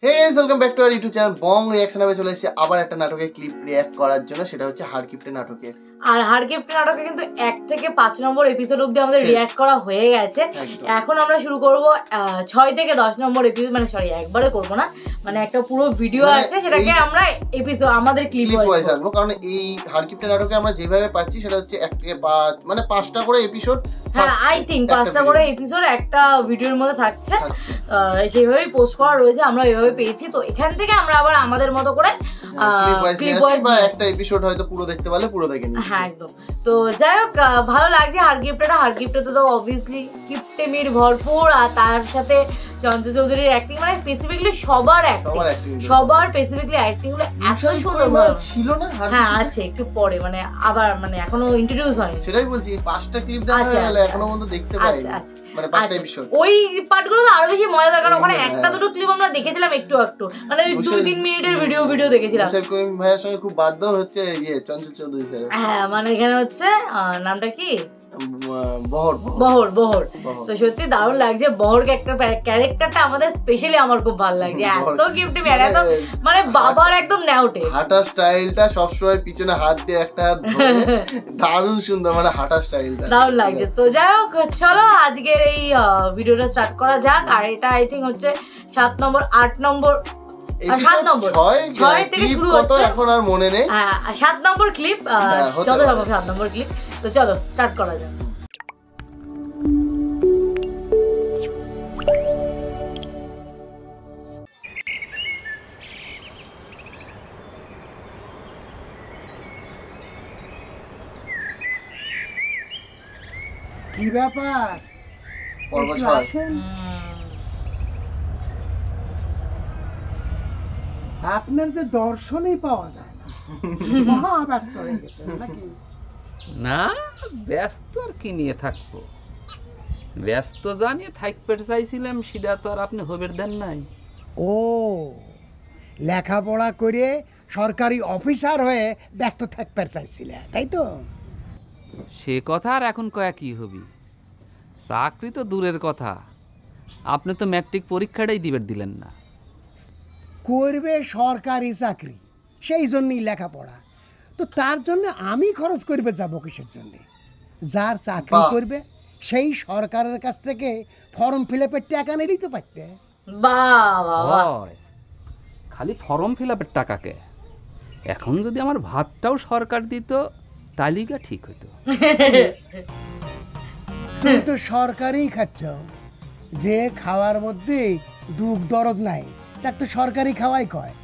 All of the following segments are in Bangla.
Hey guys, welcome back to our YouTube channel Bong reaction. আমি চলে এসেছি আবার একটা নাটকের ক্লিপ রিঅ্যাক্ট করার জন্য, সেটা হচ্ছে হাড়কিপ্টে নাটকের। আর হাড়কিপ্টে নাটকে কিন্তু 1 থেকে 5 নম্বর এপিসোড অবধি আমাদের রিঅ্যাক্ট করা হয়ে গেছে। এখন আমরা শুরু করব 6 থেকে 10 নম্বর এপিসোড, মানে সরি একবারে করব না, মানে একটা পুরো ভিডিও আছে সেটাকে আমরা এপিসোড আমাদের ক্লিপ ওয়াইজ আনবো। কারণ এই হাড়কিপ্টে নাটকে আমরা যেভাবে পাচ্ছি সেটা হচ্ছে 1 থেকে 5 মানে 5টা করে এপিসোড। হ্যাঁ, আই থিংক 5টা করে এপিসোড একটা ভিডিওর মধ্যে থাকছে, সেইভাবেই পোস্ট করা রয়েছে, আমরা এইভাবে পেয়েছি। তো এখান থেকে আমরা আবার আমাদের মতো করে ক্লিপ ওয়াইজ বা একটা এপিসোড হয়তো পুরো দেখতে পারলে পুরো দেখে নিই। হ্যাঁ একদম। তো যাই হোক, ভালো লাগছে হাড়কিপ্টেটা তো অবভিয়াসলি কিপ্টেমির ভরপুর, আর তার সাথে চঞ্চল চৌধুরীর অ্যাক্টিং, মানে স্পেসিফিক্যালি সবার স্পেসিফিক্যালি অ্যাক্টিং গুলো এত সুন্দর ছিল না। হ্যাঁ আছে, একটু পরে মানে আবার মানে এখনো ইন্ট্রোডিউস হয়নি, সেটাই বলছি। 5টা ক্লিপ দেখা গেল, এখনো পর্যন্ত দেখতে পাইনি, মানে 5টা এপিসোড। ওই পার্টগুলো তো আরো বেশি মজাদার, কারণ ওখানে একটা দুটো ক্লিপ আমরা দেখেছিলাম একটু, মানে 2-3 মিনিটের ভিডিও দেখেছিলাম। মুশারফ করিম ভাইয়ের সঙ্গে খুব বাধ্য হচ্ছে চঞ্চল চৌধুরী স্যার। হ্যাঁ, মানে এখানে হচ্ছে নামটা কি, বহর। তো সত্যি দারুণ লাগছে বহরকে, একটা ক্যারেক্টারটা আমাদের স্পেশালি আমার খুব ভালো লাগছে। এত গিফট এত মানে বাবার একদম ন্যাউটে হাঁটা স্টাইলটা, সবসময় পিছনে হাত দিয়ে একটা দারুণ সুন্দর, মানে হাঁটা স্টাইলটা দারুণ লাগছে। তো যাই হোক, চলো আজকের এই ভিডিওটা স্টার্ট করা যাক। আর এটা আই থিঙ্ক হচ্ছে 7 নম্বর 8 নম্বর 7 নম্বর 6 থেকে শুরু হচ্ছে, এখন আর মনে নেই। 7 নম্বর ক্লিপ, যত সম্ভব 7 নম্বর ক্লিপ। তো চলো স্টার্ট করা যাক। কি ব্যাপার? পর্ব 6। আপনার যে দর্শনই পাওয়া যায় না, মহা ব্যস্ত হয়ে গেছেন নাকি? না, ব্যস্ত আর কি নিয়ে থাকবো, ব্যস্ত জানিয়ে থাকতে চাইছিলাম, সেটা তো আর আপনি হবের দেন নাই। ও, লেখাপড়া করে সরকারি অফিসার হয়ে ব্যস্ত থাকতে চাইছিলে, তাই তো? সে কথা আর এখন কয়া কি হবি, চাকরি তো দূরের কথা, আপনি তো ম্যাট্রিক পরীক্ষাটাই দিলেন না। করবে সরকারি চাকরি, সেই জন্যই লেখাপড়া। তো তার জন্য আমি খরচ করবে যাব কিসের জন্যে? যার চাকরি করবে সেই সরকারের কাছ থেকে ফর্ম ফিল আপের টাকা নিলেই তো পারতে। খালি ফর্ম ফিল আপের টাকাকে, এখন যদি আমার ভাতটাও সরকার দিত তালিকা ঠিক হতো। তুমি তো সরকারই খাচ্ছ, যে খাওয়ার মধ্যে দুঃখ দরদ নাই তার তো সরকারি খাওয়াই কয়।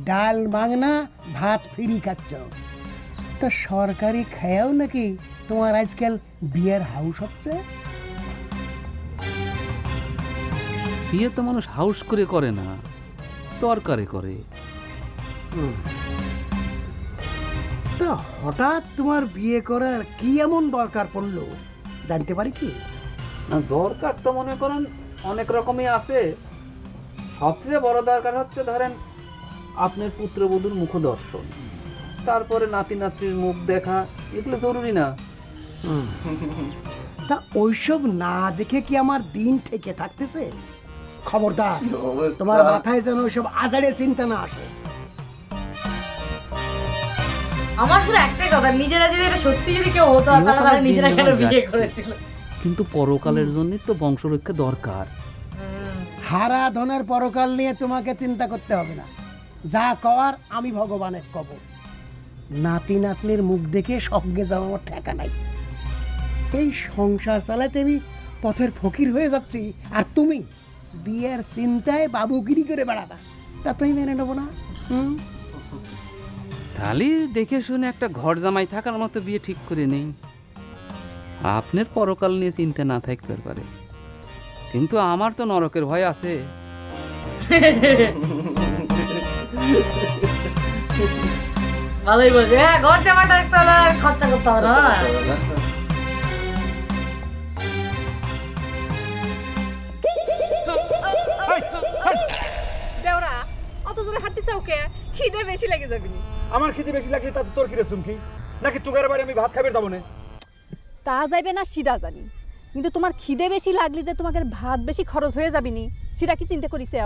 ডাল মাংনা ভাত ফ্রি খাচ্ছ, তা সরকারি খায়াও নাকি তোমার আজকাল বিয়ের হাউস হচ্ছে? বিয়ে তো মানুষ হাউস করে না, দরকারে করে। তা হঠাৎ তোমার বিয়ে করার কি এমন দরকার পড়লো জানতে পারি কি? না, দরকার তো মনে করেন অনেক রকমই আছে, সবচেয়ে বড় দরকার হচ্ছে ধরেন আপনার পুত্রবধূর মুখ দর্শন, তারপরে নাতি নাতনির মুখ দেখা, এগুলো জরুরি না? তা ওইসব না দেখে কি আমার দিন থেকে থাকতেছে? খবরদার, তোমার মাথায় যেন ওইসব আজারে চিন্তা না আসে। আমার শুধু একটাই কথা, নিজেরা যদি এটা সত্যি যদি কেউ হতো তাহলে নিজেরা কেন বিয়ে করেছিল? কিন্তু পরকালের জন্য তো বংশরক্ষা দরকার। হারা ধনের পরকাল নিয়ে তোমাকে চিন্তা করতে হবে না, যা কওয়ার আমি ভগবানের কব। নাতি নাতনির মুখ দেখে সঙ্গে যাওয়া আমার ঠেকা নাই। এই সংসার চালাতে আমি পথের ফকির হয়ে যাচ্ছি, আর তুমি বিয়ের চিন্তায় বাবুগিরি করে বেড়াবা, তা তুমি মেনে নেবো না। তাহলে দেখে শুনে একটা ঘর জামাই থাকার মতো বিয়ে ঠিক করে নেই। আপনার পরকাল নিয়ে চিন্তা না থাকতে পারে, কিন্তু আমার তো নরকের ভয় আছে। ভালোই বলছে। হ্যাঁ, ঘর জামাই থাকতে হলে খরচা করতে হবে না। দেওরা অত জোরে হাঁটতেছে, ওকে খিদে বেশি লেগে যাবে। আমার খিদে বেশি লাগলে তাতে তোর কিরে চুমকি নাকি তুগার বাড়ি আমি ভাত খাইবে যাবো না? তা যাইবে না সেটা জানি, কিন্তু তোমার খিদে বেশি লাগলে যে তোমাদের ভাত বেশি খরচ হয়ে যাবে নি সেটা কি চিন্তা করিছে?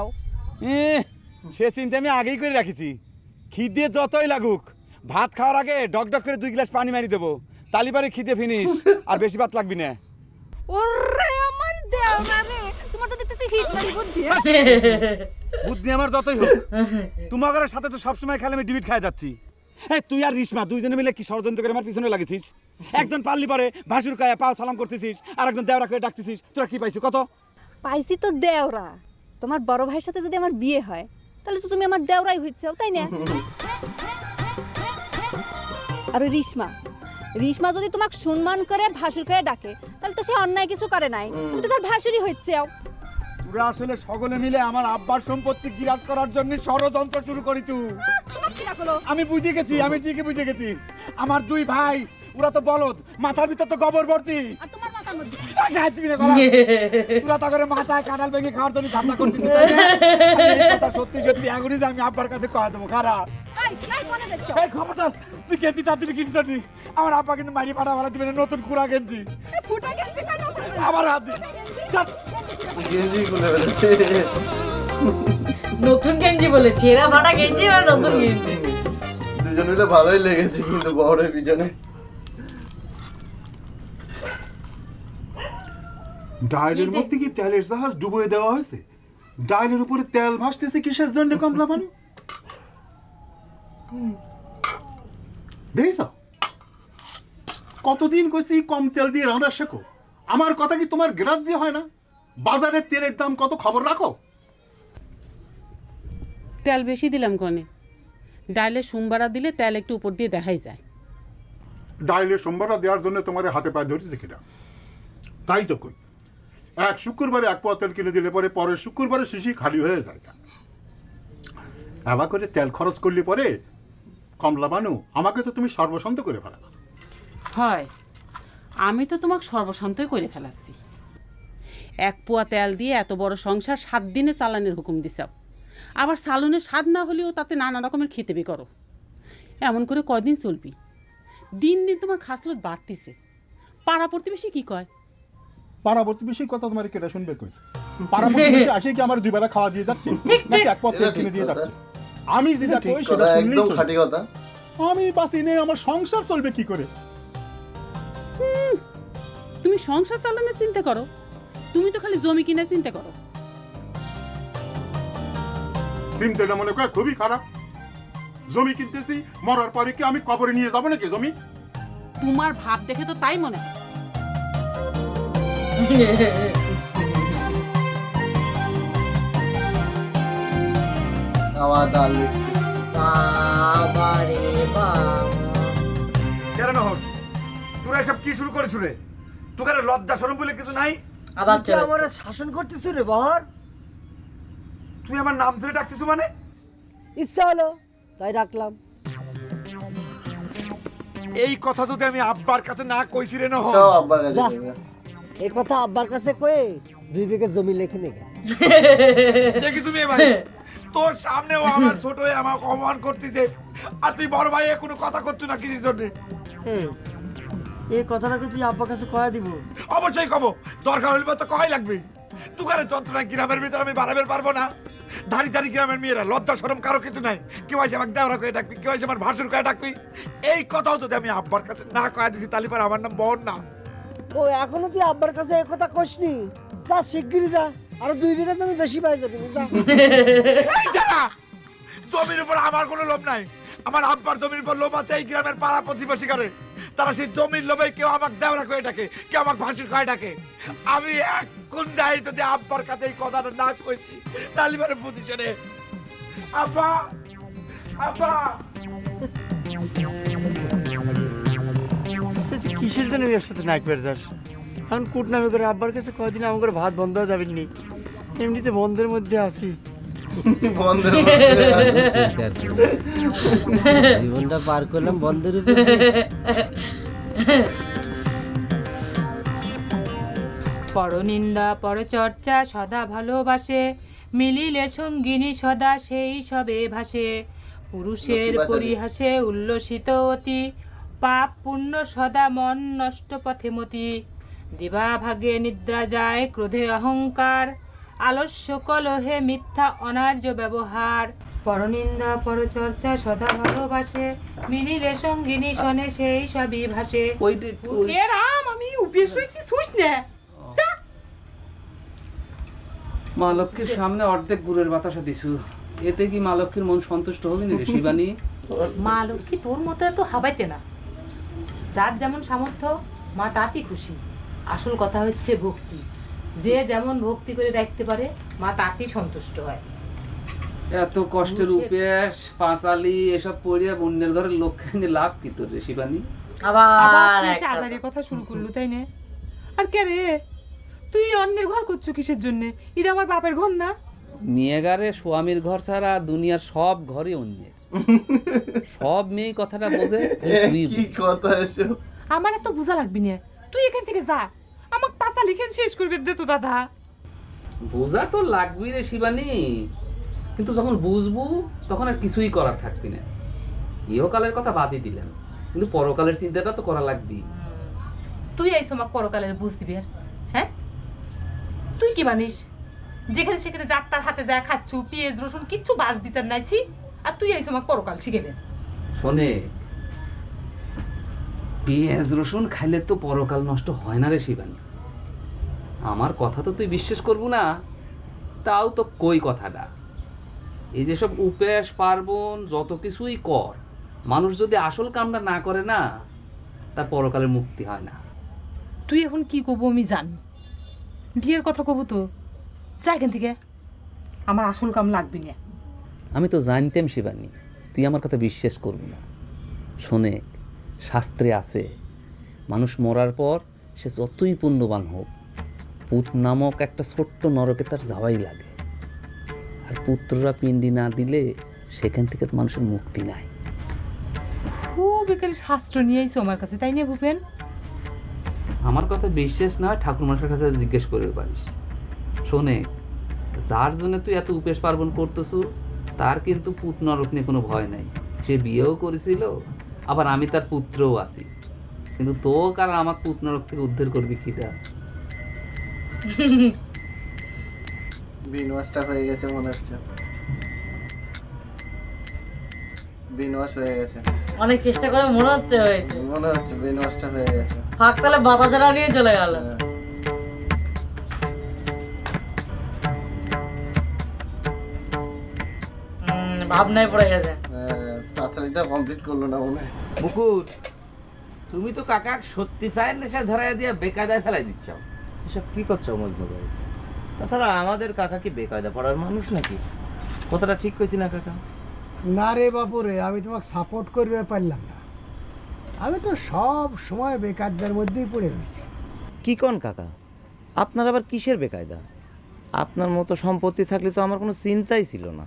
সে চিন্তা আমি আগেই করে রাখিছি। খিদে যতই লাগুক, ভাত খাওয়ার আগে ডক ডক করে 2 গ্লাস পানি মারি দেবো, তালিবারে খিদে ফিনিশ, আর বেশি ভাত লাগবি না। ওরে আমার দেওরা রে, তোমার তো দেখতেছি হিটলারি বুদ্ধি। বুদ্ধি আমার যতই হোক, তোমার সাথে তো সবসময় খেলে আমি ডিবিট খাই যাচ্ছি। তুই আর রিশমা দুইজনে মিলে কি ষড়যন্ত্র করে আমার পিছনে লাগেছিস? একজন পারলি পরে ভাসুর কায়া পাও সালাম করতেছিস, আর একজন দেওরা করে ডাকতেছিস। তোরা কি পাইছিস কত? পাইছি তো দেওরা। তোমার বড় ভাইয়ের সাথে যদি আমার বিয়ে হয় তাহলে তো তুমি আমার দেওরাই হইছো, তাই না? আর রিশমা যদি তোমাকে সম্মান করে ভাসুর কায়া ডাকে তাহলে তো সে অন্যায় কিছু করে নাই, তুমি তো তার ভাসুরই হইছে। তোরা আসলে সকলে মিলে আমার আব্বার সম্পত্তি গিরাজ করার জন্য ষড়যন্ত্র শুরু করেছো। আমি বুঝে গেছি, আমি ঠিকই বুঝে গেছি। আমার 2 ভাই, ওরা তো বলদ, মাথার ভিতর তো গোবর ভর্তি। তোরা তা করে মাথায় কাঁঠাল ভেঙে খাওয়ার জন্য ধান্দা করতেছিস। সত্যি সত্যি এখনই যে আমি আব্বার কাছে কয়া দেবো। খারাপ খবরদার, তুই গেছি তার দিকে কিনতে নি। আমার আব্বা কিন্তু মারি ফাটা ভালো দিবে না, নতুন খুঁড়া গেঞ্জি আমার হাত নতুন গেঞ্জি বলেছি, এরা ফাটা গেঞ্জি আর নতুন গেঞ্জি দুজন মিলে ভালোই লেগেছে কিন্তু বহরের পিছনে। ডাইলের মধ্যে কি তেলের জাহাজ ডুবিয়ে দেওয়া হয়েছে? ডাইলের উপরে তেল ভাসতেছে কিসের জন্য কমলা বানু? দেখছ কতদিন কইছি কম তেল দিয়ে রান্না শেখো। আমার কথা কি তোমার গ্রাহ্য হয় না? বাজারের তেলের দাম কত খবর রাখো? তেল বেশি দিলাম কনে, ডাইলে সোমবারা দিলে তেল একটু উপর দিয়ে দেখাই যায়। ডাইলে সোমবারা দেওয়ার জন্য তোমার হাতে পায়ে ধরেছে কিনা? তাই তো কই, এক শুক্রবারে 1 পোয়া তেল কিনে দিলে পরে পরের শুক্রবারে শিশি খালি হয়ে যায়। এবার করে তেল খরচ করলে পরে কমলা বানু আমাকে তো তুমি সর্বশান্ত করে ফেলা। হয়, আমি তো তোমাকে সর্বশান্তই করে ফেলাচ্ছি। 1 পোয়া তেল দিয়ে এত বড় সংসার 7 দিনে চালানের হুকুম দিছাও, আবার সালনের স্বাদ না হলেও তাতে নানা রকমের খেতেবি করো। এমন করে কয়দিন চলবি? দিন দিন তোমার খাসলত বাড়তিছে। পাড়া প্রতিবেশী কি কয়? পাড়া প্রতিবেশী কথা তোমার কেটা শুনবে কইছে? পাড়া প্রতিবেশী আসে কি আমার 2 বেলা খাওয়া দিয়ে যাচ্ছে নাকি 1 পোয়া তেল কিনে দিয়ে যাচ্ছে? আমি যেটা কই সেটা শুনলেই খাঁটি কথা। আমি বাসি নেই, আমার সংসার চলবে কি করে? তুমি সংসার চালানোর চিন্তা করো, তুমি তো খালি জমি কিনে চিন্তা করো। চিন্তাটা মনে কর খুবই খারাপ। জমি কিনতেছি, মরার পরে কি আমি কবরে নিয়ে যাবো নাকি জমি? তোমার ভাব দেখে তো তাই মনে হচ্ছে। আমার দাল দেখছি বাবা রে বাবা। কেন হল তোরা এসব কি শুরু করেছ রে? তোকে লজ্জা শরম বলে কিছু নাই? আবার তুই আমারে শাসন করতেছ রে বহর। তুই আমার নাম ধরে ডাকতেছ মানে? ইচ্ছা হলো তাই রাখলাম। এই কথা যদি আমি আব্বার কাছে না কইছি রে না হ, সব আব্বার কাছে এই কথা আব্বার কাছে কয়ে 2 বিঘা জমি লিখে নেগা। দেখি তুমি ভাই, তোর সামনেও আমার ছোট হয়ে আমাকে অপমান করতেছে, আর তুই বড় ভাই কোনো কথা করছ না কিসের জন্য? এই কথাটাকে তুই আব্বার কাছে কয়া দিব? অবশ্যই কব, দরকার হলে তো কয় লাগবে। তুকারে যন্ত্রণা গ্রামের ভিতরে আমি বাড়াবের পারবো না। ধারি ধারি গ্রামের মেয়েরা লজ্জা শরম কারো কিছু নাই। কেউ এসে আমাকে দেওরা করে ডাকবি, কেউ এসে আমার ভাসুর করে ডাকবি। এই কথাও যদি আমি আব্বার কাছে না কয়া দিছি তাহলে পর আমার নাম বহন না। ও এখনো তুই আব্বার কাছে এই কথা কইসনি? যা শিগগিরই যা, আর 2 বিঘা জমি বেশি পাই যাবি যা। এই জানা, জমির উপর আমার কোনো লোভ নাই। আমার আব্বার জমির উপর লোভ আছে এই গ্রামের পাড়া প্রতিবেশী করে। তারা সেই জমির লোভে কেউ আমাকে দেওরা করে ডাকে, কেউ আমাকে ভাসুর করে ডাকে। আমি এখন যাই যদি আব্বার কাছে এই কথাটা না কইছি তাহলে পরে বুঝিছে আব্বা আব্বা। কিসের জন্য এর সাথে নাক পেরে যাস? এখন কুট নামে করে আব্বার কাছে কয়দিন আমার করে ভাত বন্ধ হয়ে যাবেননি। এমনিতে বন্ধের মধ্যে আছি। বন্ধের জীবনটা পার করলাম বন্ধের উপর। পরনিন্দা পরচর্চা সদা ভালোবাসে, মিলিলে সঙ্গিনী সদা সেই সবে ভাসে। পুরুষের পরিহাসে উল্লসিত অতি, পাপ পুণ্য সদা মন নষ্ট পথে মতি। দিবা ভাগে নিদ্রা যায় ক্রোধে অহংকার, আলস্য কলহে মিথ্যা অনার্য ব্যবহার, পরনিন্দা পরচর্চা সদা ভালোবাসে, মিলিলে সঙ্গিনী শনে সেই সবই ভাসে। এ রাম, আমি উপেশ হইছি, শুস না। মা লক্ষ্মীর সামনে অর্ধেক গুড়ের বাতাসা দিছু, এতে কি মা লক্ষ্মীর মন সন্তুষ্ট হবে না রে শিবানী? মা লক্ষ্মী তোর মতো এত হাবাইতে না, যার যেমন সামর্থ্য মা তাতেই খুশি। আসল কথা হচ্ছে ভক্তি, যে যেমন ভক্তি করে দেখতে পারে মা তাতেই সন্তুষ্ট হয়। এত কষ্টের উপেশ পাঁচালি এসব পড়িয়া বন্যের ঘরের লক্ষ্মী লাভ কি তোর রে শিবানী? আবার আজারের কথা শুরু করলো তাই না? আর কে রে, তুই অন্যের ঘর করছো কিসের জন্য? এটা আমার বাপের ঘর না? মেয়েগারে স্বামীর ঘর ছাড়া দুনিয়ার সব ঘরে অন্যের। সব মেয়ে কথাটা বোঝে, কি কথা এসে আমার এত বোঝা লাগবি না, তুই এখান থেকে যা, আমাকে পাঁচা লিখে শেষ করবে দে তো দাদা। বোঝা তো লাগবি রে শিবানী, কিন্তু যখন বুঝবো তখন আর কিছুই করার থাকবি না। ইহকালের কথা বাদই দিলাম, কিন্তু পরকালের চিন্তাটা তো করা লাগবি। তুই আইসো আমাকে পরকালের বুঝ দিবি আর? হ্যাঁ, তুই কি মানিস? যেখানে সেখানে যাক তার হাতে যায় খাচ্ছু, পেঁয়াজ রসুন কিচ্ছু বাজ বিচার নাইছি, আর তুই আইসো আমাকে পরকাল শিখেবে। শোনে, পেঁয়াজ রসুন খাইলে তো পরকাল নষ্ট হয় না রে শিবানী। আমার কথা তো তুই বিশ্বাস করবো না, তাও তো কই কথাটা। এই যে সব উপেশ পার্বণ যত কিছুই কর, মানুষ যদি আসল কামটা না করে না, তার পরকালের মুক্তি হয় না। তুই এখন কি করবো আমি জানি, বিয়ের কথা কব তো, যা এখান থেকে, আমার আসল কাম লাগবি না। আমি তো জানতাম শিবানী তুই আমার কথা বিশ্বাস করবি না। শোনে, শাস্ত্রে আছে মানুষ মরার পর সে যতই পুণ্যবান হোক, পুত নামক একটা ছোট্ট নরকে তার যাওয়াই লাগে। আর পুত্ররা পিণ্ডি না দিলে সেখান থেকে মানুষের মুক্তি নাই। খুব এখানে শাস্ত্র নিয়ে আইসো আমার কাছে, তাই না ভূপেন? আমার কথা বিশ্বাস না হয় ঠাকুর মশাইয়ের কাছে জিজ্ঞেস করে পারিস। শোনে, যার জন্য তুই এত উপেশ পার্বণ করতেছ, তার কিন্তু পুত নরক নিয়ে কোনো ভয় নাই। সে বিয়েও করেছিল, আবার আমি তার পুত্রও আছি। কিন্তু তো কারণ আমার পুত নরক থেকে উদ্ধার করবি কিটা? বিনওয়াসটা হয়ে গেছে মনে হচ্ছে, বিনওয়াস হয়ে গেছে। অনেক চেষ্টা করে মনে হচ্ছে হয়েছে, মনে হচ্ছে বিনওয়াসটা হয়ে গেছে। ফাঁক তালে বাতা চারা নিয়ে চলে গেল। ভাবনায় পড়ে গেছে। পাঁচালিটা কমপ্লিট করলো না মনে হয়। মুকুট, তুমি তো কাকা সত্যি চায়ের নেশা ধরাই দিয়ে বেকায়দায় ফেলাই দিচ্ছ। এসব কি করছো মজনু ভাই? তাছাড়া আমাদের কাকা কি বেকায়দা পড়ার মানুষ নাকি? কথাটা ঠিক কইছি না কাকা? না রে বাপু রে, আমি তোমাকে সাপোর্ট করতে পারলাম না। আমি তো সব সময় বেকারদের মধ্যেই পড়ে রয়েছি। কি কোন কাকা, আপনার আবার কিসের বেকায়দা? আপনার মতো সম্পত্তি থাকলে তো আমার কোনো চিন্তাই ছিল না।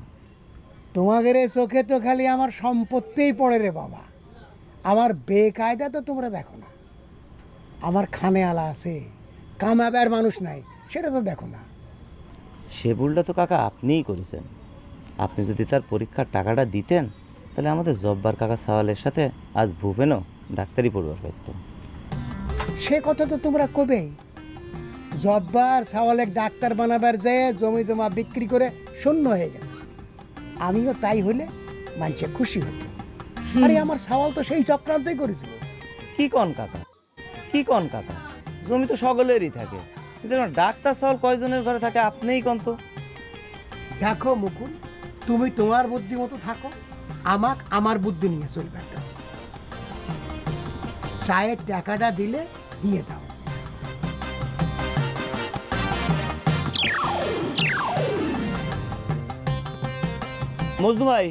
তোমাদের চোখে তো খালি আমার সম্পত্তিই পড়ে রে বাবা, আমার বেকায়দা তো তোমরা দেখো না। আমার খানে আলা আছে, কামাবার মানুষ নাই, সেটা তো দেখো না। সে ভুলটা তো কাকা আপনিই করেছেন। আপনি যদি তার পরীক্ষার টাকাটা দিতেন, তাহলে আমাদের জব্বার কাকা সাওয়ালের সাথে আজ ভুবেনও ডাক্তারি পড়বার পারতেন। সে কথা তো তোমরা কবেই। জব্বার সাওয়ালেক ডাক্তার বানাবার যেয়ে জমি জমা বিক্রি করে শূন্য হয়ে গেছে। আমিও তাই হলে মানুষে খুশি হতো। আরে আমার সাওয়াল তো সেই চক্রান্তই করেছিল। কি কন কাকা, কি কন কাকা, জমি তো সকলেরই থাকে, কিন্তু ডাক্তার সাওয়াল কয়জনের ঘরে থাকে আপনিই কন তো। দেখো মুকুল, তুমি তোমার বুদ্ধি মতো থাকো, আমাক আমার বুদ্ধি নিয়ে চলবে। একটা চায়ের টাকাটা দিলে দিয়ে দাও। মজনু ভাই,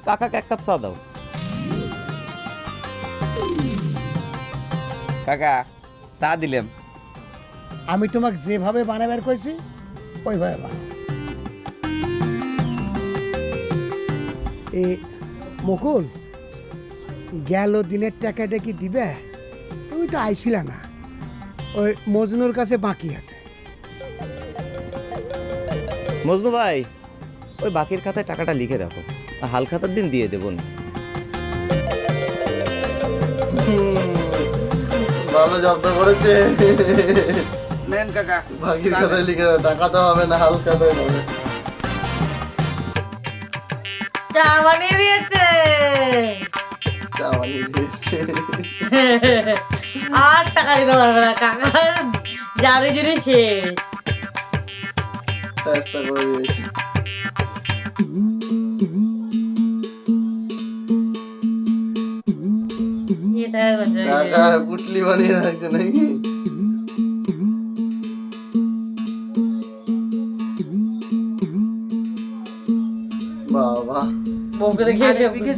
কাকাকে এক কাপ চা দাও। কাকা, চা দিলাম। আমি তোমাকে যেভাবে বানাবার কইছি ওইভাবে বানাও। এই মুকুল, গেল দিনের টাকাটা কি দিবে? তুমি তো আইছিলা না, ওই মজনুর কাছে বাকি আছে। মজনু ভাই, ওই বাকির খাতায় টাকাটা লিখে রাখো, হাল খাতার দিন দিয়ে দেবো। ভালো জব্দ করেছে। নেন কাকা ভাগির খাতায় লিখে রাখো, টাকা তো হবে না, হালকা তো হবে। চা বানিয়ে দিয়েছে, চা বানিয়ে দিয়েছে। আর টাকা দিতে পারবে না কাকার, জানি জুড়ি শেষ। চেষ্টা করে দিয়েছি। টাকা পুটলি বানিয়ে রাখছে নাকি? বাবা,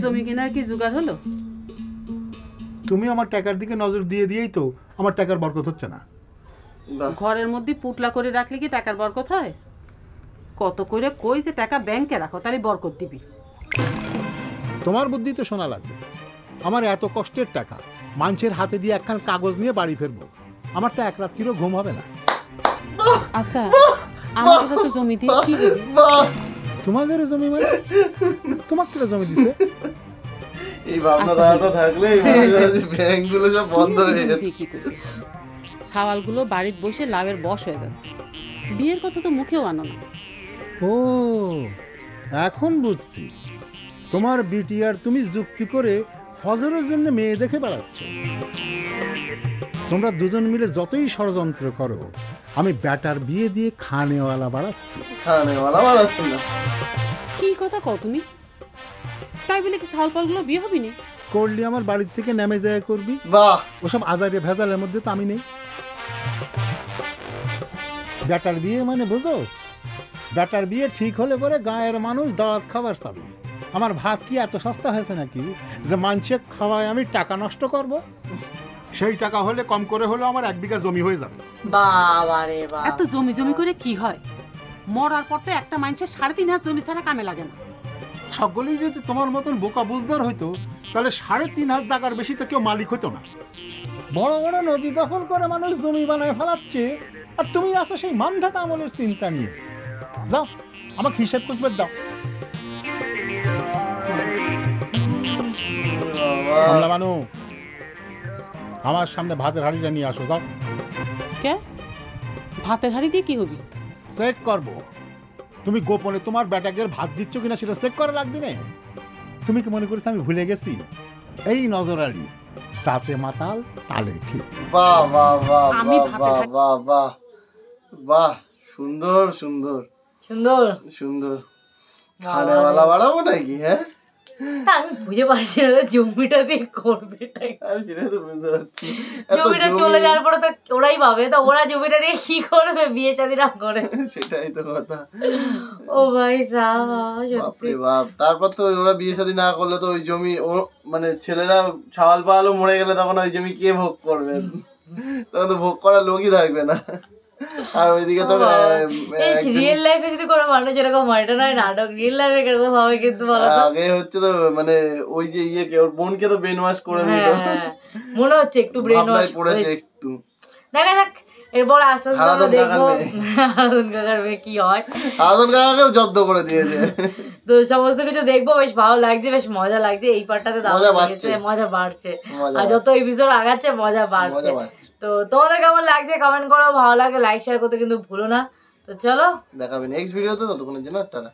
জমি কেনার কি জোগাড় হলো? তুমি আমার টাকার দিকে নজর দিয়ে দিয়েই তো আমার টাকার বরকত হচ্ছে না। ঘরের মধ্যে পুটলা করে রাখলে কি টাকার বরকত হয়? কত করে কই যে টাকা ব্যাংকে রাখো, তাহলে বরকত দিবি। তোমার বুদ্ধি তো শোনা লাগবে। আমার এত কষ্টের টাকা মানুষের হাতে দিয়ে একখান কাগজ নিয়ে বাড়ি ফিরবো, আমার তো এক রাত্রিরও ঘুম হবে না। আচ্ছা, আমার তো জমি দিয়ে কি করবি? তোমাদের জমি মানে তোমাকে জমি দিছে? এই ভাবনা থাকলে ব্যাংকগুলো সব বন্ধ হয়ে যাবে। কি করবি? সাওয়ালগুলো বাড়িতে বসে লাভের বশ হয়ে যাচ্ছে, বিয়ের কথা তো মুখেও আনো না। ও, এখন বুঝছি তোমার বিটি আর তুমি যুক্তি করে ফজরের জন্য মেয়ে দেখে বেড়াচ্ছ। তোমরা দুজন মিলে যতই ষড়যন্ত্র করো, আমি ব্যাটার বিয়ে দিয়ে খানেওয়ালা বাড়াচ্ছি। খানেওয়ালা বাড়াচ্ছি না? কি কথা কও তুমি? তাই বলে কি সাওয়াল পালগুলো বিয়ে হবি না? করলি আমার বাড়ির থেকে নেমে যায় করবি। বাহ, ওসব আজারে ভেজালের মধ্যে তো আমি নেই। ব্যাটার বিয়ে মানে বুঝো, ব্যাটার বিয়ে ঠিক হলে পরে গায়ের মানুষ দাওয়াত খাবার চাবে। আমার ভাত কি এত সস্তা হয়েছে নাকি যে মানুষে খাওয়ায় আমি টাকা নষ্ট করব? সেই টাকা হলে কম করে হলে আমার 1 বিঘা জমি হয়ে যাবে। বাবা রে বাবা, এত জমি জমি করে কি হয়? মরার পর তো একটা মানুষের 3.5 হাত জমি ছাড়া কামে লাগে না। সকলেই যদি তোমার মতন বোকা বুঝদার হইতো, তাহলে 3.5 হাত জায়গার বেশি তো কেউ মালিক হতো না। বড় বড় নদী দখল করে মানুষ জমি বানায় ফেলাচ্ছে, আর তুমি আসো সেই মানধাতা আমলের চিন্তা নিয়ে। যাও, আমাকে হিসাব করবে দাও। মানু, আমার সামনে ভাতের হাঁড়িটা নিয়ে আসো। যাও। কে? ভাতের হাঁড়ি দিয়ে কি হবি? চেক করবো তুমি গোপনে তোমার বেটাকে ভাত দিচ্ছ কিনা সেটা চেক করা লাগবে না। তুমি কি মনে করেছো আমি ভুলে গেছি? এই নজর আলী, সাথে মাতাল তালে ঠিক। বাহ বাহ বাহ বাহ বাহ বাহ বাহ, সুন্দর সুন্দর সুন্দর সুন্দর। খানেওয়ালা বাড়াবো নাকি? হ্যাঁ, আমি বুঝে পারছি না জমিটা দিয়ে করবে। আমি সেটাই তো বুঝতে পারছি। জমিটা চলে যাওয়ার পরে তো ওরাই পাবে, তো ওরা জমিটা নিয়ে কি করবে? বিয়ে শাদী না করে। সেটাই তো কথা। ও ভাই সাহেব, বাপরে বাপ। তারপর তো ওরা বিয়ে শাদী না করলে তো ওই জমি মানে ছেলেরা ছাওয়াল পালও মরে গেলে তখন ওই জমি কে ভোগ করবে? তখন তো ভোগ করার লোকই থাকবে না। আর ওইদিকে তো রিয়েল লাইফে যদি কোনো মানুষ এরকম হয়, এটা নয় নাটক, রিয়েল লাইফে কিরকম হবে কিন্তু বলো তো? আগে হচ্ছে তো মানে ওই যে ইয়েকে ওর বোনকে তো ব্রেন ওয়াশ করে দিল, মনে হচ্ছে একটু ব্রেন ওয়াশ করেছে একটু। দেখা যাক এরপর আস্তে আস্তে আমরা দেখবো হারাধন কাকার মেয়ে কি হয়। হারাধন কাকাকেও জব্দ করে দিয়েছে। তো সমস্ত কিছু দেখবো, বেশ ভালো লাগছে, বেশ মজা লাগছে। এই পার্টটাতে মজা বাড়ছে, আর যত এপিসোড আগাচ্ছে মজা বাড়ছে। তো তোমাদের কেমন লাগছে কমেন্ট করো, ভালো লাগে লাইক শেয়ার করতে কিন্তু ভুলো না। তো চলো, দেখাবে নেক্সট ভিডিওতে, ততক্ষণের জন্য টাটা।